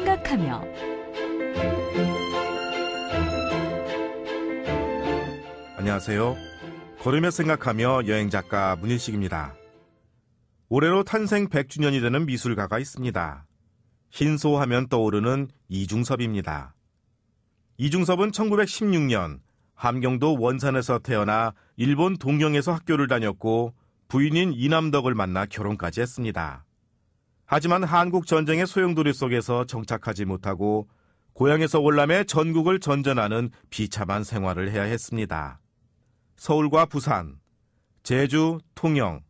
생각하며 안녕하세요. 걸으며 생각하며 여행작가 문일식입니다. 올해로 탄생 100주년이 되는 미술가가 있습니다. 흰소 하면 떠오르는 이중섭입니다. 이중섭은 1916년 함경도 원산에서 태어나 일본 동경에서 학교를 다녔고 부인인 이남덕을 만나 결혼까지 했습니다. 하지만 한국 전쟁의 소용돌이 속에서 정착하지 못하고 고향에서 월남해 전국을 전전하는 비참한 생활을 해야 했습니다. 서울과 부산, 제주, 통영,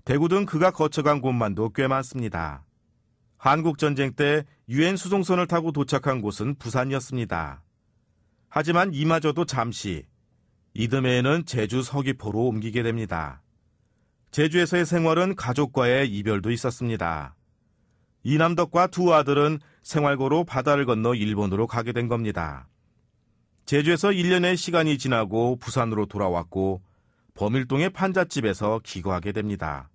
대구 등 그가 거쳐간 곳만도 꽤 많습니다. 한국전쟁 때 유엔 수송선을 타고 도착한 곳은 부산이었습니다. 하지만 이마저도 잠시, 이듬해에는 제주 서귀포로 옮기게 됩니다. 제주에서의 생활은 가족과의 이별도 있었습니다. 이남덕과 두 아들은 생활고로 바다를 건너 일본으로 가게 된 겁니다. 제주에서 1년의 시간이 지나고 부산으로 돌아왔고 범일동의 판잣집에서 기거하게 됩니다.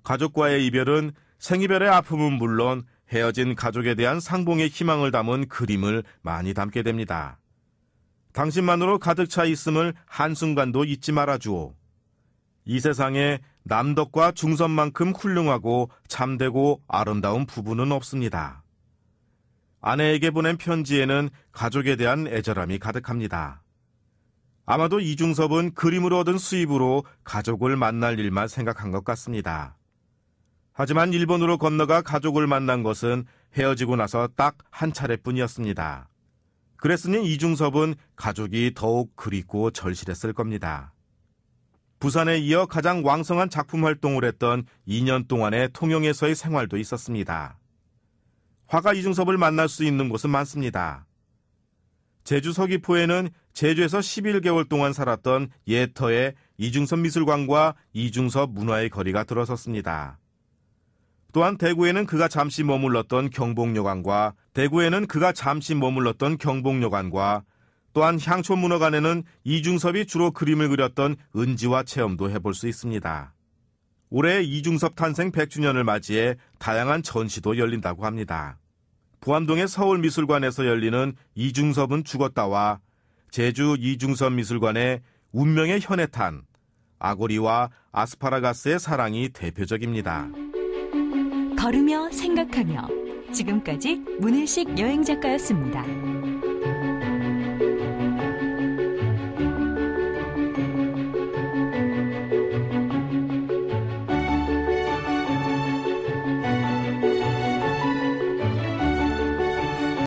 가족과의 이별은 생이별의 아픔은 물론 헤어진 가족에 대한 상봉의 희망을 담은 그림을 많이 담게 됩니다. 당신만으로 가득 차 있음을 한순간도 잊지 말아주오. 이 세상에 남덕과 중섭만큼 훌륭하고 참되고 아름다운 부부는 없습니다. 아내에게 보낸 편지에는 가족에 대한 애절함이 가득합니다. 아마도 이중섭은 그림으로 얻은 수입으로 가족을 만날 일만 생각한 것 같습니다. 하지만 일본으로 건너가 가족을 만난 것은 헤어지고 나서 딱 한 차례뿐이었습니다. 그랬으니 이중섭은 가족이 더욱 그립고 절실했을 겁니다. 부산에 이어 가장 왕성한 작품 활동을 했던 2년 동안의 통영에서의 생활도 있었습니다. 화가 이중섭을 만날 수 있는 곳은 많습니다. 제주 서귀포에는 제주에서 11개월 동안 살았던 예터의 이중섭 미술관과 이중섭 문화의 거리가 들어섰습니다. 또한 대구에는 그가 잠시 머물렀던 경복여관과 또한 향촌문화관에는 이중섭이 주로 그림을 그렸던 은지화 체험도 해볼 수 있습니다. 올해 이중섭 탄생 100주년을 맞이해 다양한 전시도 열린다고 합니다. 부암동의 서울미술관에서 열리는 이중섭은 죽었다와 제주 이중섭 미술관의 운명의 현해탄, 아고리와 아스파라가스의 사랑이 대표적입니다. 걸으며 생각하며 지금까지 문일식 여행작가였습니다.